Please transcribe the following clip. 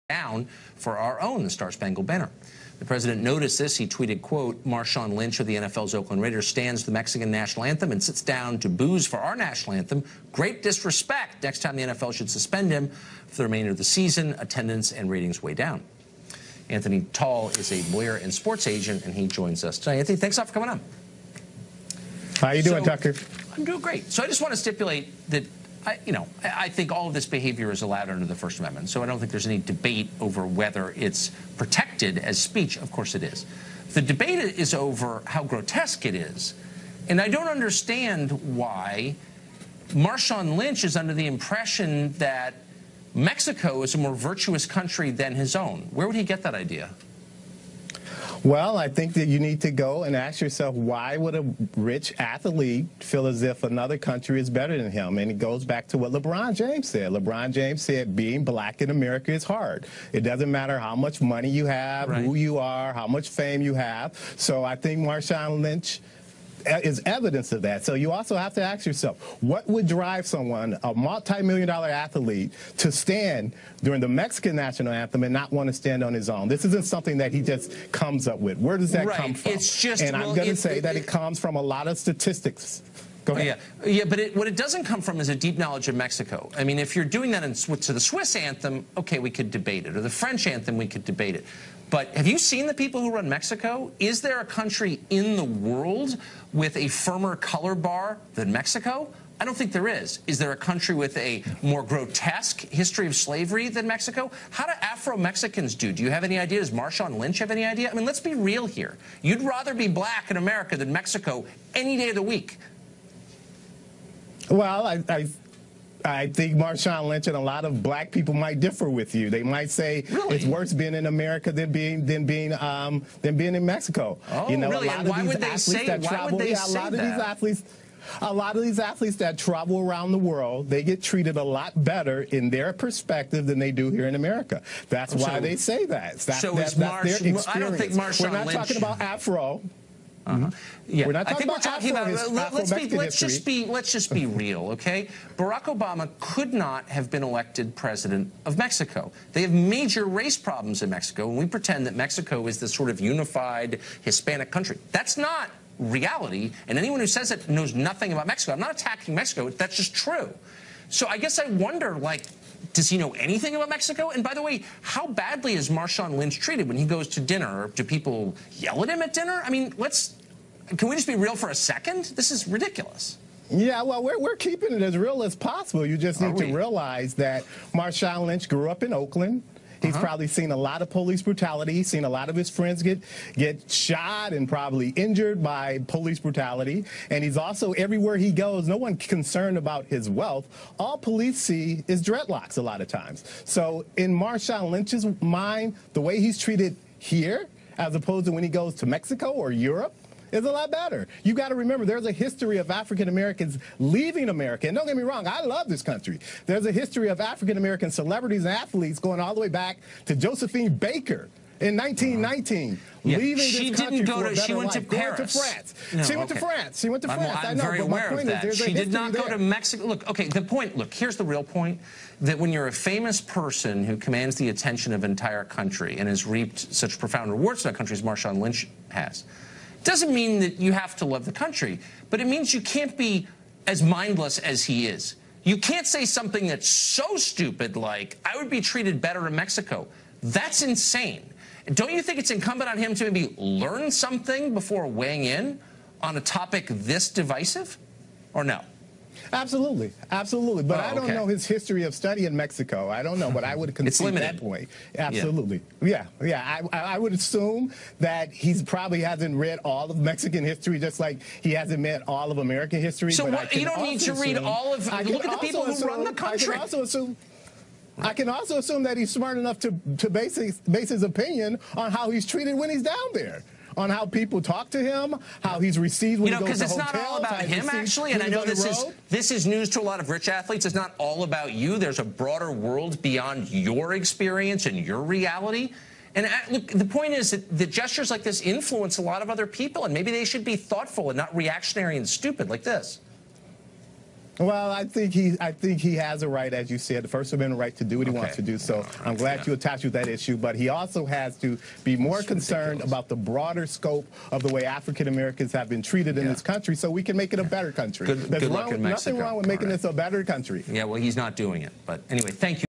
down for our own, the Star-Spangled Banner. The president noticed this. He tweeted, quote, Marshawn Lynch of the NFL's Oakland Raiders stands the Mexican national anthem and sits down to booze for our national anthem. Great disrespect. Next time the NFL should suspend him for the remainder of the season. Attendance and ratings way down. Anthony Tall is a lawyer and sports agent, and he joins us tonight. Anthony, thanks a lot for coming on. How you doing, Tucker? I'm doing great. So I just want to stipulate that I think all of this behavior is allowed under the First Amendment, so I don't think there's any debate over whether it's protected as speech. Of course it is. The debate is over how grotesque it is, and I don't understand why Marshawn Lynch is under the impression that Mexico is a more virtuous country than his own. Where would he get that idea? Well, I think that you need to go and ask yourself, why would a rich athlete feel as if another country is better than him? And it goes back to what LeBron James said. LeBron James said being black in America is hard. It doesn't matter how much money you have, right, who you are, how much fame you have. So I think Marshawn Lynch is evidence of that. So you also have to ask yourself, what would drive someone, a multi-million-dollar athlete, to stand during the Mexican national anthem and not want to stand on his own? This isn't something that he just comes up with. Where does that come from? It's just, and I'm going to say that it comes from a lot of statistics. Go ahead. Yeah, but what it doesn't come from is a deep knowledge of Mexico. I mean, if you're doing that to the Swiss anthem, okay, we could debate it. Or the French anthem, we could debate it. But have you seen the people who run Mexico? Is there a country in the world with a firmer color bar than Mexico? I don't think there is. Is there a country with a more grotesque history of slavery than Mexico? How do Afro-Mexicans do? Do you have any idea? Does Marshawn Lynch have any idea? I mean, let's be real here. You'd rather be black in America than Mexico any day of the week. Well, I think Marshawn Lynch and a lot of black people might differ with you. They might say it's worse being in America than being in Mexico. Oh, you know, really? And why would they say that? A lot of these athletes that travel around the world, they get treated a lot better in their perspective than they do here in America. That's why they say that. That's their experience. I don't think Marshawn Lynch. We're not talking about Afro. Yeah, we're not talking about let's just be real, okay? Barack Obama could not have been elected president of Mexico. They have major race problems in Mexico, and we pretend that Mexico is this sort of unified Hispanic country. That's not reality, and anyone who says it knows nothing about Mexico. I'm not attacking Mexico. That's just true. So I guess I wonder, like, does he know anything about Mexico? And by the way, how badly is Marshawn Lynch treated when he goes to dinner? Or do people yell at him at dinner? I mean, can we just be real for a second? This is ridiculous. Yeah, well, we're keeping it as real as possible. You just need to realize that Marshawn Lynch grew up in Oakland. He's probably seen a lot of police brutality. He's seen a lot of his friends get shot and probably injured by police brutality. And he's also, everywhere he goes, no one's concerned about his wealth. All police see is dreadlocks a lot of times. So in Marshawn Lynch's mind, the way he's treated here, as opposed to when he goes to Mexico or Europe, is a lot better. You got to remember, there's a history of African Americans leaving America. And don't get me wrong, I love this country. There's a history of African American celebrities and athletes going all the way back to Josephine Baker in 1919, leaving this country for a better life. She went to Paris. Going to France. No, she went to France. She went to France. I'm very aware of that. She did not go to Mexico. Look, okay, look, here's the real point, that when you're a famous person who commands the attention of an entire country and has reaped such profound rewards to that country as Marshawn Lynch has, doesn't mean that you have to love the country, but it means you can't be as mindless as he is. You can't say something that's so stupid like, I would be treated better in Mexico. That's insane. Don't you think it's incumbent on him to maybe learn something before weighing in on a topic this divisive, or no? Absolutely, absolutely. But I don't know his history of study in Mexico. I don't know, but I would concede that point. Absolutely. Yeah. I would assume that he's probably hasn't read all of Mexican history, just like he hasn't read all of American history. So you don't need to read all of. Look at the people who run the country. I can also assume that he's smart enough to base his opinion on how he's treated when he's down there, on how people talk to him, how he's received when he goes to hotels. Because it's not all about him, actually, and I know this is news to a lot of rich athletes. It's not all about you. There's a broader world beyond your experience and your reality. And look, the point is that gestures like this influence a lot of other people, and maybe they should be thoughtful and not reactionary and stupid like this. Well, I think he has a right, as you said, the First Amendment right to do what he wants to do. So I'm glad you attached with that issue. But he also has to be more concerned about the broader scope of the way African Americans have been treated in this country, so we can make it a better country. Good luck in Mexico. Nothing wrong with making this a better country. Yeah, well, he's not doing it. But anyway, thank you.